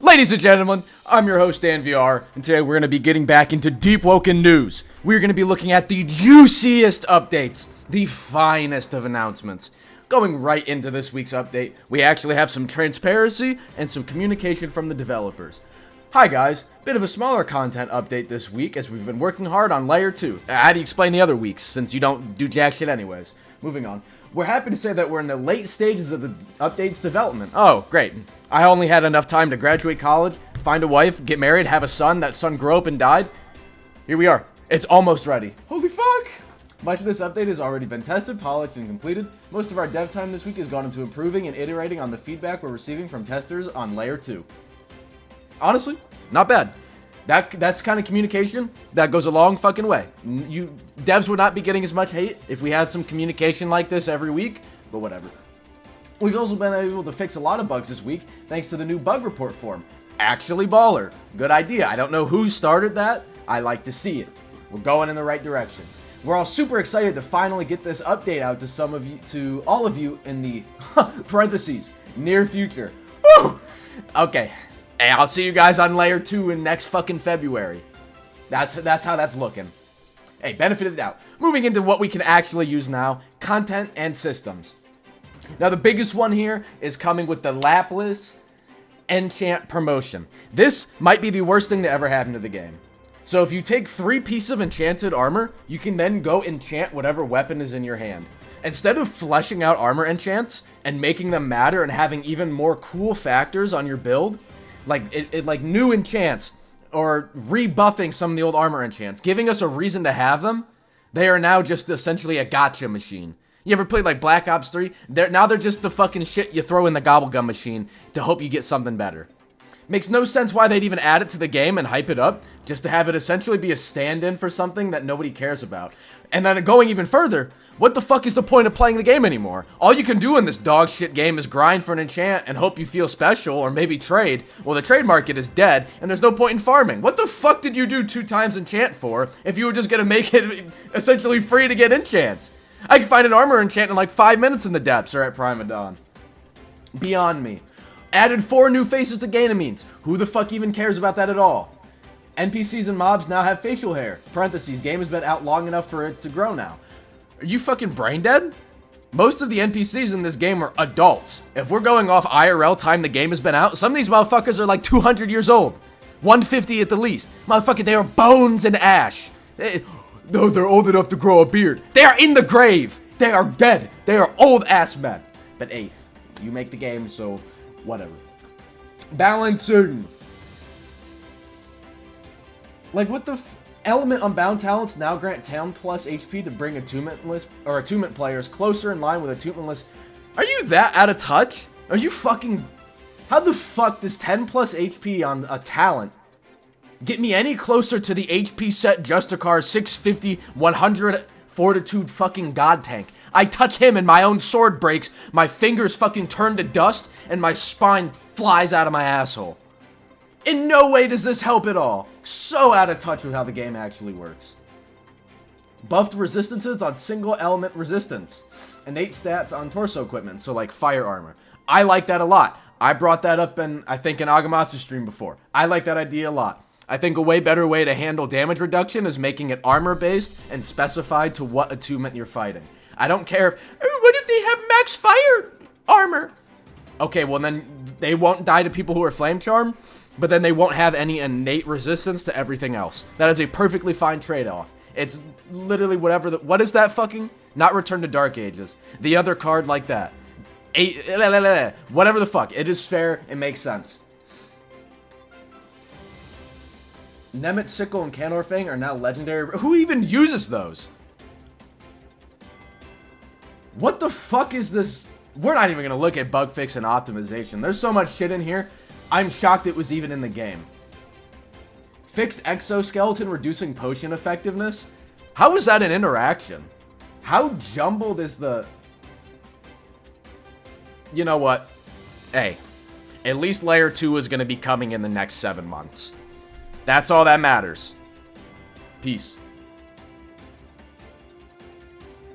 Ladies and gentlemen, I'm your host, Dan VR, and today we're going to be getting back into Deepwoken news. We're going to be looking at the juiciest updates, the finest of announcements. Going right into this week's update, we actually have some transparency and some communication from the developers. Hi guys, bit of a smaller content update this week as we've been working hard on Layer 2. How do you explain the other weeks, since you don't do jack shit anyways? Moving on. We're happy to say that we're in the late stages of the update's development. Oh, great. I only had enough time to graduate college, find a wife, get married, have a son. That son grew up and died. Here we are. It's almost ready. Holy fuck! Much of this update has already been tested, polished, and completed. Most of our dev time this week has gone into improving and iterating on the feedback we're receiving from testers on Layer 2. Honestly, not bad. That's kind of communication that goes a long fucking way. Devs would not be getting as much hate if we had some communication like this every week, but whatever. We've also been able to fix a lot of bugs this week thanks to the new bug report form. Actually baller. Good idea. I don't know who started that. I like to see it. We're going in the right direction. We're all super excited to finally get this update out to all of you in the parentheses near future. Woo! Okay. Hey, I'll see you guys on Layer 2 in next fucking February. That's how that's looking. Hey, benefit of the doubt. Moving into what we can actually use now, content and systems. Now, the biggest one here is coming with the lapless enchant promotion. This might be the worst thing to ever happen to the game. So if you take 3 pieces of enchanted armor, you can then go enchant whatever weapon is in your hand. Instead of fleshing out armor enchants and making them matter and having even more cool factors on your build, like new enchants or rebuffing some of the old armor enchants, giving us a reason to have them, they are now just essentially a gotcha machine. You ever played like Black Ops 3? Now they're just the fucking shit you throw in the gobblegum machine to hope you get something better. Makes no sense why they'd even add it to the game and hype it up, just to have it essentially be a stand-in for something that nobody cares about. And then going even further, what the fuck is the point of playing the game anymore? All you can do in this dog shit game is grind for an enchant and hope you feel special or maybe trade. Well, the trade market is dead and there's no point in farming. What the fuck did you do 2 times enchant for if you were just gonna make it essentially free to get enchants? I can find an armor enchant in like 5 minutes in the depths or at Prima Dawn. Beyond me. Added 4 new faces to Ganymede. Who the fuck even cares about that at all? NPCs and mobs now have facial hair. Parentheses, game has been out long enough for it to grow now. Are you fucking brain dead? Most of the NPCs in this game are adults. If we're going off IRL time the game has been out, some of these motherfuckers are like 200 years old. 150 at the least. Motherfucker, they are bones and ash. They're old enough to grow a beard. They are in the grave. They are dead. They are old ass men. But hey, you make the game, so whatever. Balancing. Like, what the Element Unbound talents now grant 10 plus HP to bring attunement players closer in line with attunement lists. Are you that out of touch? Are you fucking... How the fuck does 10 plus HP on a talent get me any closer to the HP set Justicar 650 100 Fortitude fucking God Tank? I touch him and my own sword breaks, my fingers fucking turn to dust, and my spine flies out of my asshole. In no way does this help at all. So out of touch with how the game actually works. Buffed resistances on single element resistance. Innate stats on torso equipment, so like fire armor. I like that a lot. I brought that up in, I think, an Agamatsu stream before. I like that idea a lot. I think a way better way to handle damage reduction is making it armor-based and specified to what attunement you're fighting. I don't care if, what if they have max fire armor? Okay, well then they won't die to people who are flame charm, but then they won't have any innate resistance to everything else. That is a perfectly fine trade-off. It's literally whatever what is that fucking? Not Return to Dark Ages. The other card like that. Whatever the fuck. It is fair. It makes sense. Nemet, Sickle, and Canorfang are now legendary. Who even uses those? What the fuck is this? We're not even going to look at bug fix and optimization. There's so much shit in here. I'm shocked it was even in the game. Fixed exoskeleton reducing potion effectiveness. How is that an interaction? How jumbled is the... You know what? Hey, at least Layer 2 is going to be coming in the next 7 months. That's all that matters. Peace.